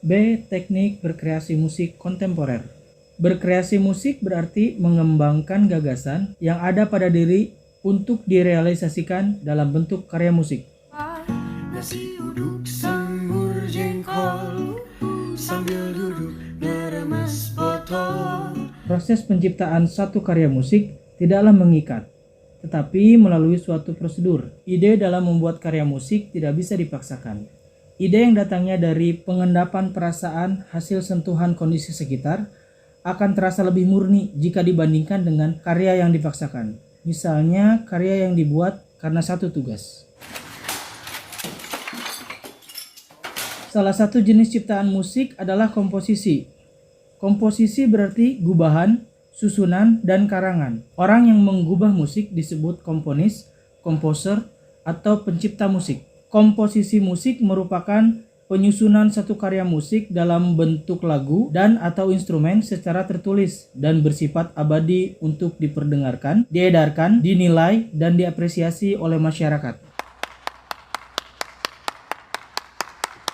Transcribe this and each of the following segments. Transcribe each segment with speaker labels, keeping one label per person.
Speaker 1: B. Teknik berkreasi musik kontemporer. Berkreasi musik berarti mengembangkan gagasan yang ada pada diri untuk direalisasikan dalam bentuk karya musik.
Speaker 2: Nasi uduk semur jengkol sambil duduk ngeremes botol.
Speaker 1: Proses penciptaan satu karya musik tidaklah mengikat, tetapi melalui suatu prosedur. Ide dalam membuat karya musik tidak bisa dipaksakan. Ide yang datangnya dari pengendapan perasaan hasil sentuhan kondisi sekitar akan terasa lebih murni jika dibandingkan dengan karya yang dipaksakan. Misalnya karya yang dibuat karena satu tugas. Salah satu jenis ciptaan musik adalah komposisi. Komposisi berarti gubahan, susunan, dan karangan. Orang yang menggubah musik disebut komponis, komposer, atau pencipta musik. Komposisi musik merupakan penyusunan satu karya musik dalam bentuk lagu dan atau instrumen secara tertulis dan bersifat abadi untuk diperdengarkan, diedarkan, dinilai, dan diapresiasi oleh masyarakat.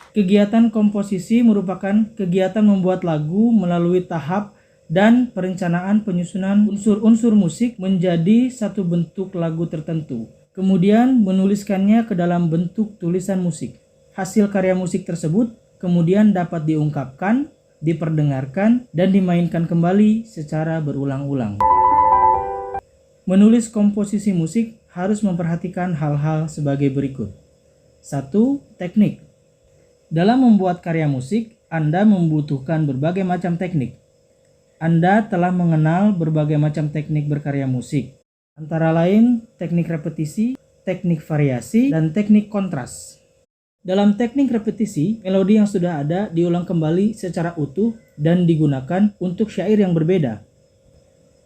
Speaker 1: Kegiatan komposisi merupakan kegiatan membuat lagu melalui tahap dan perencanaan penyusunan unsur-unsur musik menjadi satu bentuk lagu tertentu. Kemudian menuliskannya ke dalam bentuk tulisan musik. Hasil karya musik tersebut kemudian dapat diungkapkan, diperdengarkan, dan dimainkan kembali secara berulang-ulang. Menulis komposisi musik harus memperhatikan hal-hal sebagai berikut. 1. Teknik. Dalam membuat karya musik, Anda membutuhkan berbagai macam teknik. Anda telah mengenal berbagai macam teknik berkarya musik, antara lain teknik repetisi, teknik variasi, dan teknik kontras. Dalam teknik repetisi, melodi yang sudah ada diulang kembali secara utuh dan digunakan untuk syair yang berbeda.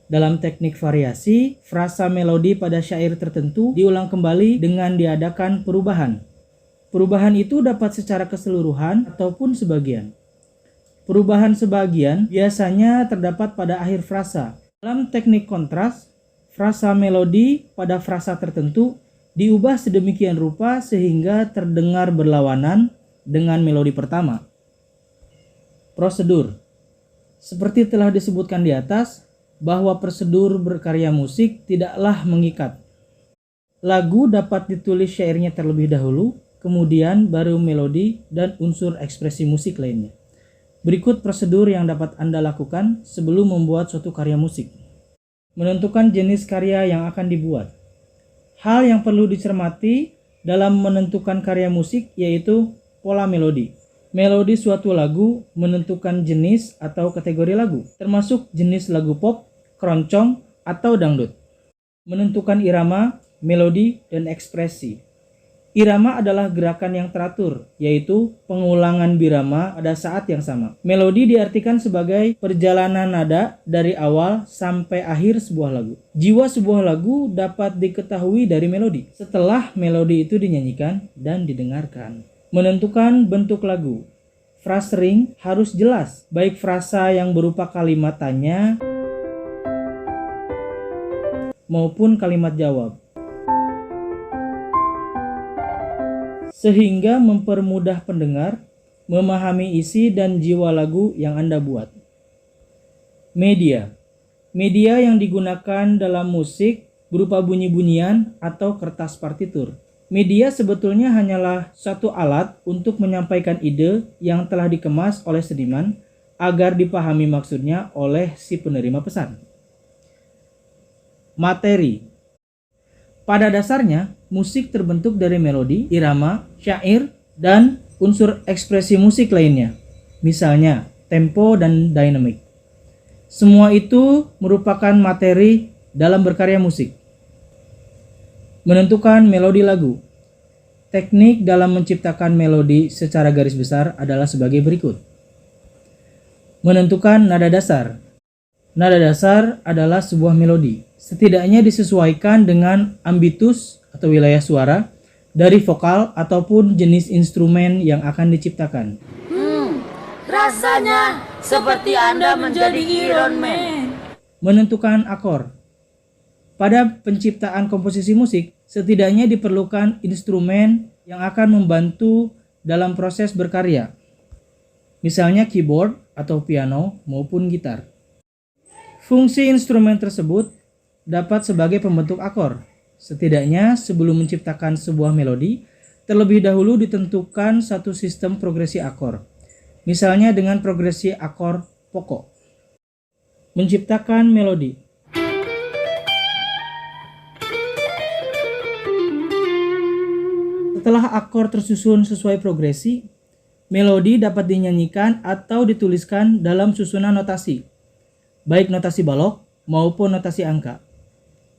Speaker 1: Dalam teknik variasi, frasa melodi pada syair tertentu diulang kembali dengan diadakan perubahan. Perubahan itu dapat secara keseluruhan ataupun sebagian. Perubahan sebagian biasanya terdapat pada akhir frasa. Dalam teknik kontras, frasa melodi pada frasa tertentu diubah sedemikian rupa sehingga terdengar berlawanan dengan melodi pertama. Prosedur. Seperti telah disebutkan di atas, bahwa prosedur berkarya musik tidaklah mengikat. Lagu dapat ditulis syairnya terlebih dahulu, kemudian baru melodi dan unsur ekspresi musik lainnya. Berikut prosedur yang dapat Anda lakukan sebelum membuat suatu karya musik. Menentukan jenis karya yang akan dibuat. Hal yang perlu dicermati dalam menentukan karya musik yaitu pola melodi. Melodi suatu lagu menentukan jenis atau kategori lagu, termasuk jenis lagu pop, keroncong, atau dangdut. Menentukan irama, melodi, dan ekspresi. Irama adalah gerakan yang teratur, yaitu pengulangan birama pada saat yang sama. Melodi diartikan sebagai perjalanan nada dari awal sampai akhir sebuah lagu. Jiwa sebuah lagu dapat diketahui dari melodi, setelah melodi itu dinyanyikan dan didengarkan. Menentukan bentuk lagu. Phrasing harus jelas, baik frasa yang berupa kalimat tanya maupun kalimat jawab, sehingga mempermudah pendengar memahami isi dan jiwa lagu yang Anda buat. Media. Media yang digunakan dalam musik berupa bunyi-bunyian atau kertas partitur. Media sebetulnya hanyalah satu alat untuk menyampaikan ide yang telah dikemas oleh seniman agar dipahami maksudnya oleh si penerima pesan. Materi. Pada dasarnya, musik terbentuk dari melodi, irama, syair, dan unsur ekspresi musik lainnya, misalnya tempo dan dinamik. Semua itu merupakan materi dalam berkarya musik. Menentukan melodi lagu. Teknik dalam menciptakan melodi secara garis besar adalah sebagai berikut. Menentukan nada dasar. Nada dasar adalah sebuah melodi. Setidaknya disesuaikan dengan ambitus atau wilayah suara dari vokal ataupun jenis instrumen yang akan diciptakan.
Speaker 3: Rasanya seperti Anda menjadi Iron Man.
Speaker 1: Menentukan akor. Pada penciptaan komposisi musik, setidaknya diperlukan instrumen yang akan membantu dalam proses berkarya. misalnya keyboard atau piano maupun gitar. Fungsi instrumen tersebut dapat sebagai pembentuk akor. Setidaknya sebelum menciptakan sebuah melodi, terlebih dahulu ditentukan satu sistem progresi akor. Misalnya dengan progresi akor pokok. Menciptakan melodi. Setelah akor tersusun sesuai progresi, melodi dapat dinyanyikan atau dituliskan dalam susunan notasi, baik notasi balok maupun notasi angka.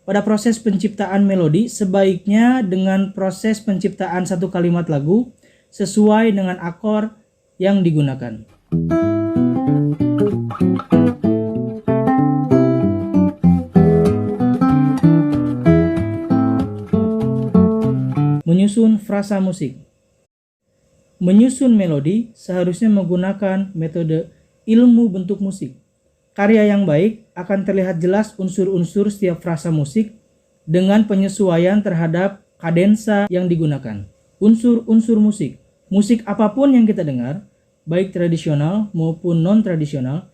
Speaker 1: Pada proses penciptaan melodi, sebaiknya dengan proses penciptaan satu kalimat lagu sesuai dengan akor yang digunakan. Menyusun frasa musik. Menyusun melodi seharusnya menggunakan metode ilmu bentuk musik. Karya yang baik akan terlihat jelas unsur-unsur setiap frasa musik dengan penyesuaian terhadap kadensa yang digunakan. Unsur-unsur musik. Musik apapun yang kita dengar, baik tradisional maupun non-tradisional,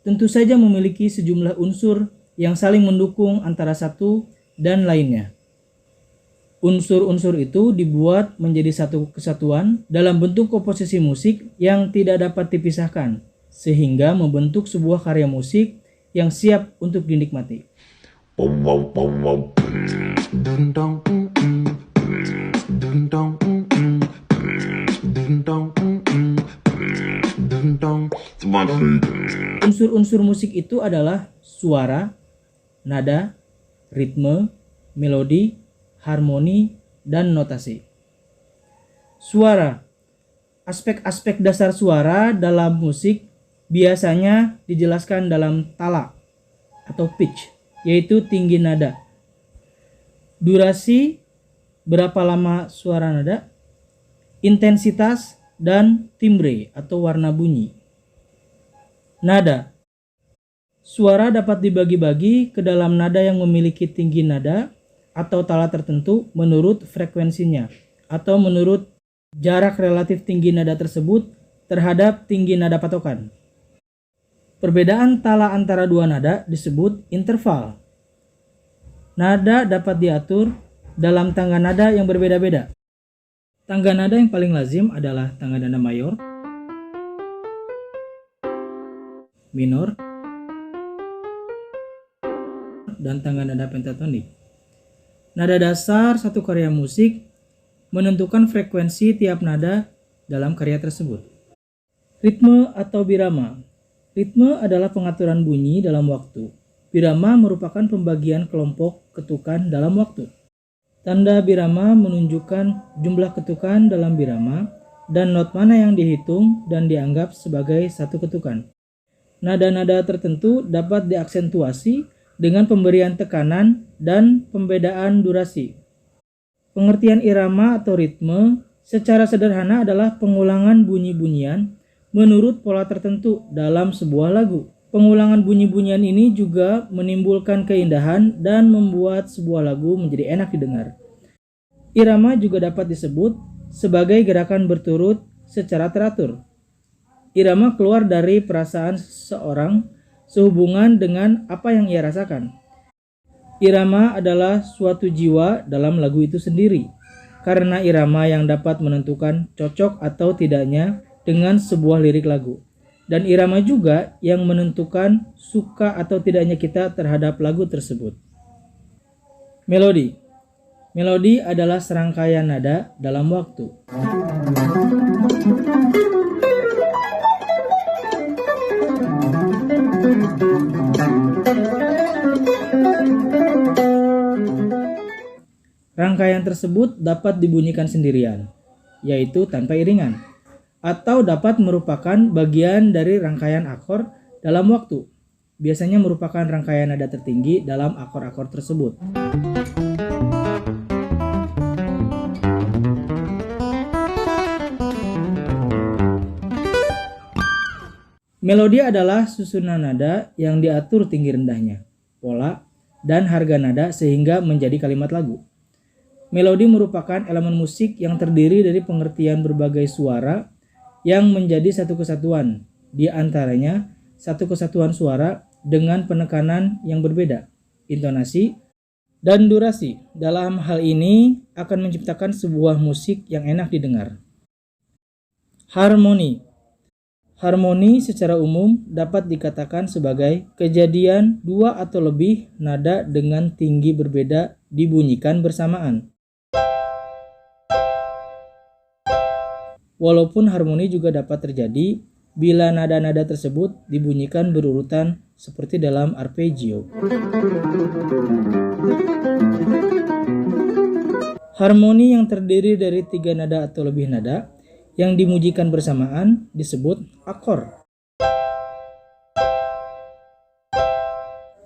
Speaker 1: tentu saja memiliki sejumlah unsur yang saling mendukung antara satu dan lainnya. Unsur-unsur itu dibuat menjadi satu kesatuan dalam bentuk komposisi musik yang tidak dapat dipisahkan, sehingga membentuk sebuah karya musik yang siap untuk dinikmati. Unsur-unsur musik itu adalah suara, nada, ritme, melodi, harmoni, dan notasi. Suara. Aspek-aspek dasar suara dalam musik biasanya dijelaskan dalam tala atau pitch, yaitu tinggi nada. Durasi, berapa lama suara nada, intensitas, dan timbre atau warna bunyi. Nada. Suara dapat dibagi-bagi ke dalam nada yang memiliki tinggi nada atau tala tertentu menurut frekuensinya atau menurut jarak relatif tinggi nada tersebut terhadap tinggi nada patokan. Perbedaan tala antara dua nada disebut interval. Nada dapat diatur dalam tangga nada yang berbeda-beda. Tangga nada yang paling lazim adalah tangga nada mayor, minor, dan tangga nada pentatonik. Nada dasar satu karya musik menentukan frekuensi tiap nada dalam karya tersebut. Ritme atau birama. Ritme adalah pengaturan bunyi dalam waktu. Birama merupakan pembagian kelompok ketukan dalam waktu. Tanda birama menunjukkan jumlah ketukan dalam birama dan not mana yang dihitung dan dianggap sebagai satu ketukan. Nada-nada tertentu dapat diaksentuasi dengan pemberian tekanan dan pembedaan durasi. Pengertian irama atau ritme secara sederhana adalah pengulangan bunyi-bunyian menurut pola tertentu dalam sebuah lagu. Pengulangan bunyi-bunyian ini juga menimbulkan keindahan dan membuat sebuah lagu menjadi enak didengar. Irama juga dapat disebut sebagai gerakan berturut secara teratur. Irama keluar dari perasaan seseorang sehubungan dengan apa yang ia rasakan. Irama adalah suatu jiwa dalam lagu itu sendiri, karena irama yang dapat menentukan cocok atau tidaknya dengan sebuah lirik lagu. Dan irama juga yang menentukan suka atau tidaknya kita terhadap lagu tersebut. Melodi. Melodi adalah serangkaian nada dalam waktu. Rangkaian tersebut dapat dibunyikan sendirian, yaitu tanpa iringan, atau dapat merupakan bagian dari rangkaian akor dalam waktu. Biasanya merupakan rangkaian nada tertinggi dalam akor-akor tersebut. Melodi adalah susunan nada yang diatur tinggi rendahnya, pola, dan harga nada sehingga menjadi kalimat lagu. Melodi merupakan elemen musik yang terdiri dari pengertian berbagai suara yang menjadi satu kesatuan, di antaranya satu kesatuan suara dengan penekanan yang berbeda, intonasi, dan durasi. Dalam hal ini akan menciptakan sebuah musik yang enak didengar. Harmoni. Harmoni secara umum dapat dikatakan sebagai kejadian dua atau lebih nada dengan tinggi berbeda dibunyikan bersamaan. Walaupun harmoni juga dapat terjadi bila nada-nada tersebut dibunyikan berurutan seperti dalam arpeggio. Harmoni yang terdiri dari 3 nada atau lebih nada yang dimujikan bersamaan disebut akor.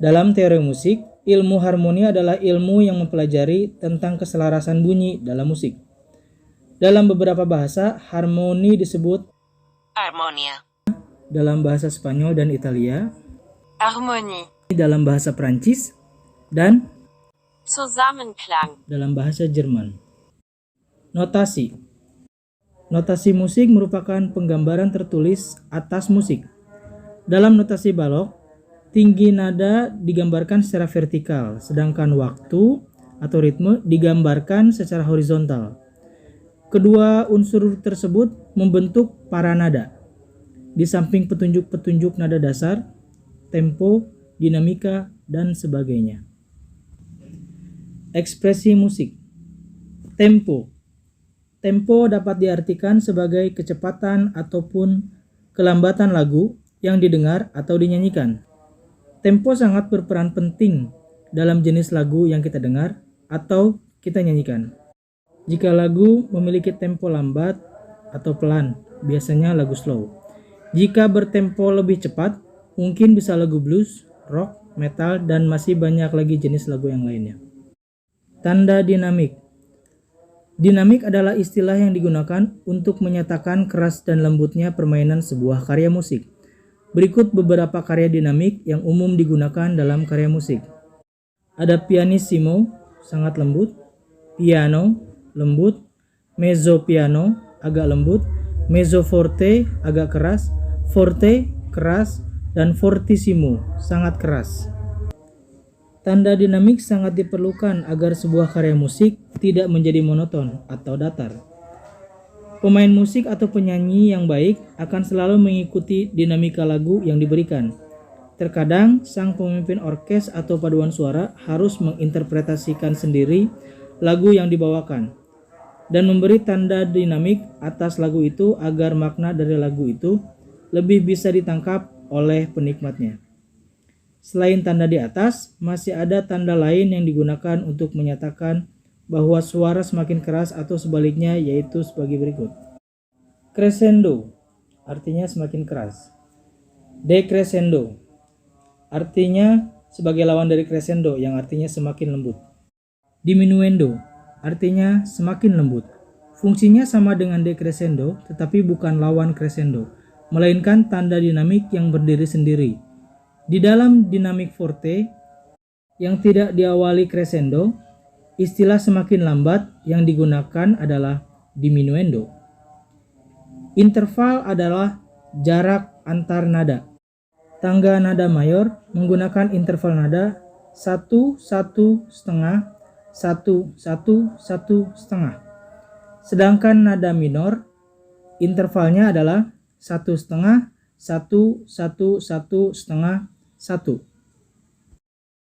Speaker 1: Dalam teori musik, ilmu harmoni adalah ilmu yang mempelajari tentang keselarasan bunyi dalam musik. Dalam beberapa bahasa, harmoni disebut
Speaker 4: Harmonia.
Speaker 1: dalam bahasa Spanyol dan Italia,
Speaker 4: Harmonie.
Speaker 1: dalam bahasa Prancis, dan
Speaker 4: Zusammenklang.
Speaker 1: dalam bahasa Jerman. Notasi. Notasi musik merupakan penggambaran tertulis atas musik. Dalam notasi balok, tinggi nada digambarkan secara vertikal, sedangkan waktu atau ritme digambarkan secara horizontal. Kedua unsur tersebut membentuk paranada. Di samping petunjuk-petunjuk nada dasar, tempo, dinamika, dan sebagainya. Ekspresi musik. Tempo. Tempo dapat diartikan sebagai kecepatan ataupun kelambatan lagu yang didengar atau dinyanyikan. Tempo sangat berperan penting dalam jenis lagu yang kita dengar atau kita nyanyikan. Jika lagu memiliki tempo lambat atau pelan, biasanya lagu slow. Jika bertempo lebih cepat, mungkin bisa lagu blues, rock, metal, dan masih banyak lagi jenis lagu yang lainnya. Tanda dinamik. Dinamik adalah istilah yang digunakan untuk menyatakan keras dan lembutnya permainan sebuah karya musik. Berikut beberapa karya dinamik yang umum digunakan dalam karya musik. Ada pianissimo, sangat lembut, piano, lembut, mezzo piano, agak lembut, mezzo forte, agak keras, forte, keras, dan fortissimo, sangat keras. Tanda dinamik sangat diperlukan agar sebuah karya musik tidak menjadi monoton atau datar. Pemain musik atau penyanyi yang baik akan selalu mengikuti dinamika lagu yang diberikan. Terkadang, sang pemimpin orkes atau paduan suara harus menginterpretasikan sendiri lagu yang dibawakan dan memberi tanda dinamik atas lagu itu agar makna dari lagu itu lebih bisa ditangkap oleh penikmatnya. Selain tanda di atas, masih ada tanda lain yang digunakan untuk menyatakan bahwa suara semakin keras atau sebaliknya, yaitu sebagai berikut. Crescendo, artinya semakin keras. Decrescendo, artinya sebagai lawan dari crescendo yang artinya semakin lembut. Diminuendo, artinya semakin lembut. Fungsinya sama dengan decrescendo, tetapi bukan lawan crescendo, melainkan tanda dinamik yang berdiri sendiri. Di dalam dinamik forte yang tidak diawali crescendo, istilah semakin lambat yang digunakan adalah diminuendo. Interval adalah jarak antar nada. Tangga nada mayor menggunakan interval nada 1, 1, setengah, 1, 1, 1, setengah. Sedangkan nada minor, intervalnya adalah 1 setengah, 1, 1, 1 setengah, 1.